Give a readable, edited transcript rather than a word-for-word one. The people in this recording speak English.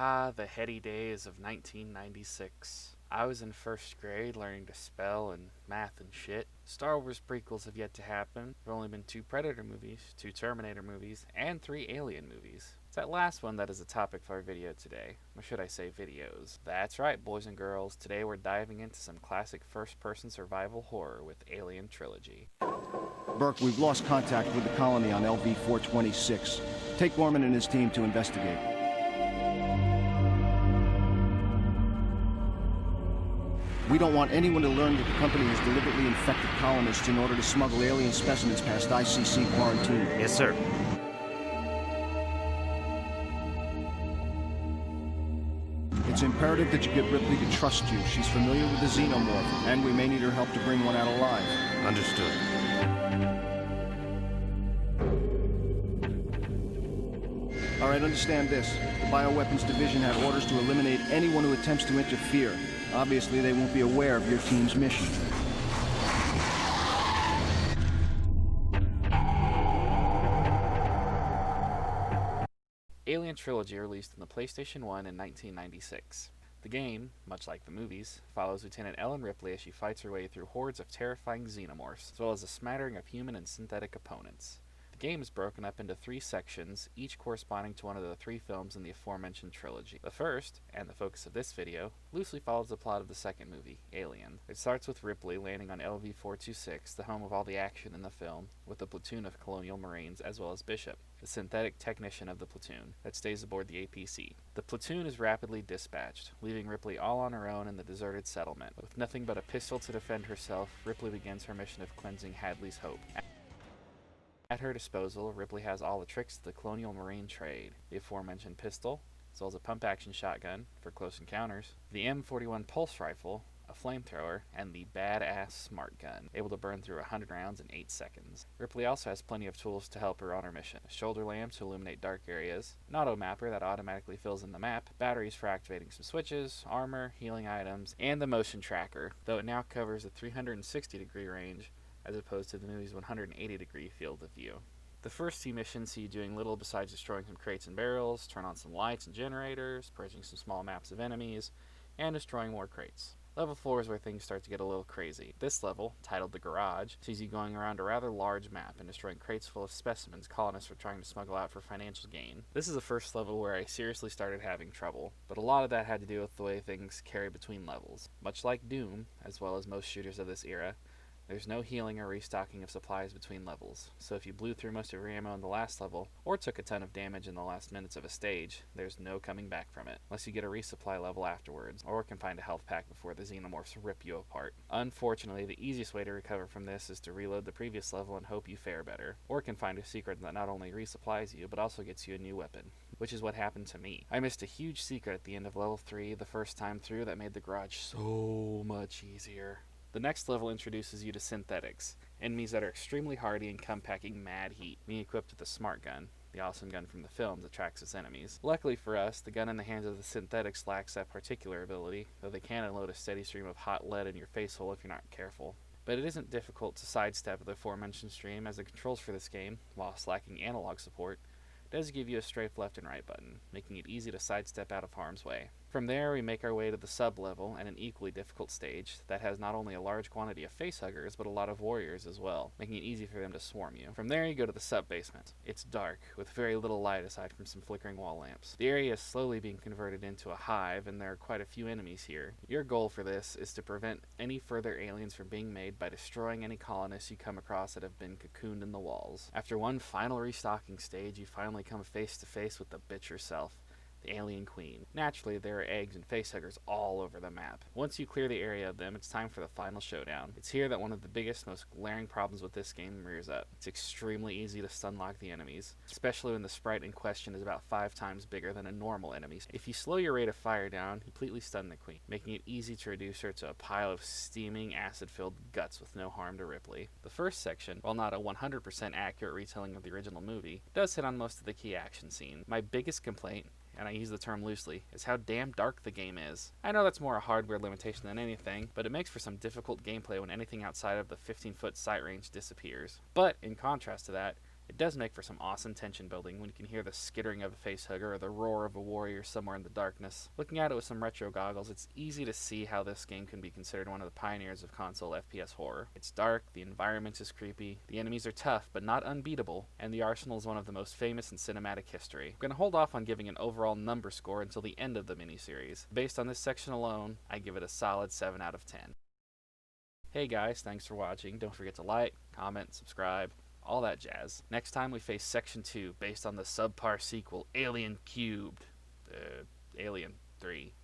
The heady days of 1996. I was in first grade learning to spell and math and shit. Star Wars prequels have yet to happen. There have only been 2 Predator movies, 2 Terminator movies, and 3 Alien movies. It's that last one that is the topic for our video today. Or should I say videos. That's right, boys and girls. Today we're diving into some classic first-person survival horror with Alien Trilogy. Burke, we've lost contact with the colony on LV-426. Take Gorman and his team to investigate. We don't want anyone to learn that the company has deliberately infected colonists in order to smuggle alien specimens past ICC quarantine. Yes, sir. It's imperative that you get Ripley to trust you. She's familiar with the xenomorph, and we may need her help to bring one out alive. Understood. All right, understand this. The Bioweapons Division had orders to eliminate anyone who attempts to interfere. Obviously, they won't be aware of your team's mission. Alien Trilogy released on the PlayStation 1 in 1996. The game, much like the movies, follows Lieutenant Ellen Ripley as she fights her way through hordes of terrifying xenomorphs, as well as a smattering of human and synthetic opponents. The game is broken up into 3 sections, each corresponding to one of the 3 films in the aforementioned trilogy. The first, and the focus of this video, loosely follows the plot of the second movie, Alien. It starts with Ripley landing on LV-426, the home of all the action in the film, with a platoon of Colonial Marines as well as Bishop, the synthetic technician of the platoon, that stays aboard the APC. The platoon is rapidly dispatched, leaving Ripley all on her own in the deserted settlement. With nothing but a pistol to defend herself, Ripley begins her mission of cleansing Hadley's Hope. At her disposal, Ripley has all the tricks of the Colonial Marine trade: the aforementioned pistol, as well as a pump-action shotgun for close encounters, the M41 pulse rifle, a flamethrower, and the badass smart gun, able to burn through 100 rounds in 8 seconds. Ripley also has plenty of tools to help her on her mission: a shoulder lamp to illuminate dark areas, an auto mapper that automatically fills in the map, batteries for activating some switches, armor, healing items, and the motion tracker, though it now covers a 360-degree range, as opposed to the movie's 180-degree field of view. The first 2 missions see you doing little besides destroying some crates and barrels, turn on some lights and generators, purging some small maps of enemies, and destroying more crates. Level 4 is where things start to get a little crazy. This level, titled The Garage, sees you going around a rather large map and destroying crates full of specimens colonists were trying to smuggle out for financial gain. This is the first level where I seriously started having trouble, but a lot of that had to do with the way things carry between levels. Much like Doom, as well as most shooters of this era, there's no healing or restocking of supplies between levels, so if you blew through most of your ammo in the last level, or took a ton of damage in the last minutes of a stage, there's no coming back from it, unless you get a resupply level afterwards, or can find a health pack before the xenomorphs rip you apart. Unfortunately, the easiest way to recover from this is to reload the previous level and hope you fare better, or can find a secret that not only resupplies you, but also gets you a new weapon, which is what happened to me. I missed a huge secret at the end of level 3 the first time through that made the garage so much easier. The next level introduces you to synthetics, enemies that are extremely hardy and come packing mad heat. Me equipped with a smart gun, the awesome gun from the films that tracks its enemies. Luckily for us, the gun in the hands of the synthetics lacks that particular ability, though they can unload a steady stream of hot lead in your face hole if you're not careful. But it isn't difficult to sidestep the aforementioned stream, as the controls for this game, whilst lacking analog support, does give you a strafe left and right button, making it easy to sidestep out of harm's way. From there, we make our way to the sub-level and an equally difficult stage that has not only a large quantity of facehuggers, but a lot of warriors as well, making it easy for them to swarm you. From there, you go to the sub-basement. It's dark, with very little light aside from some flickering wall lamps. The area is slowly being converted into a hive, and there are quite a few enemies here. Your goal for this is to prevent any further aliens from being made by destroying any colonists you come across that have been cocooned in the walls. After one final restocking stage, you finally come face to face with the bitch herself, the Alien Queen. Naturally, there are eggs and facehuggers all over the map. Once you clear the area of them, it's time for the final showdown. It's here that one of the biggest, most glaring problems with this game rears up. It's extremely easy to stunlock the enemies, especially when the sprite in question is about 5 times bigger than a normal enemy. If you slow your rate of fire down, you completely stun the Queen, making it easy to reduce her to a pile of steaming, acid-filled guts with no harm to Ripley. The first section, while not a 100% accurate retelling of the original movie, does hit on most of the key action scenes. My biggest complaint, and I use the term loosely, is how damn dark the game is. I know that's more a hardware limitation than anything, but it makes for some difficult gameplay when anything outside of the 15-foot sight range disappears. But, in contrast to that, It does make for some awesome tension building when you can hear the skittering of a facehugger or the roar of a warrior somewhere in the darkness. Looking at it with some retro goggles, it's easy to see how this game can be considered one of the pioneers of console FPS horror. It's dark, the environment is creepy, the enemies are tough but not unbeatable, and the arsenal is one of the most famous in cinematic history. I'm going to hold off on giving an overall number score until the end of the miniseries. Based on this section alone, I give it a solid 7 out of 10. Hey guys, thanks for watching. Don't forget to like, comment, subscribe, all that jazz. Next time we face Section 2, based on the subpar sequel, Alien Cubed. Alien 3.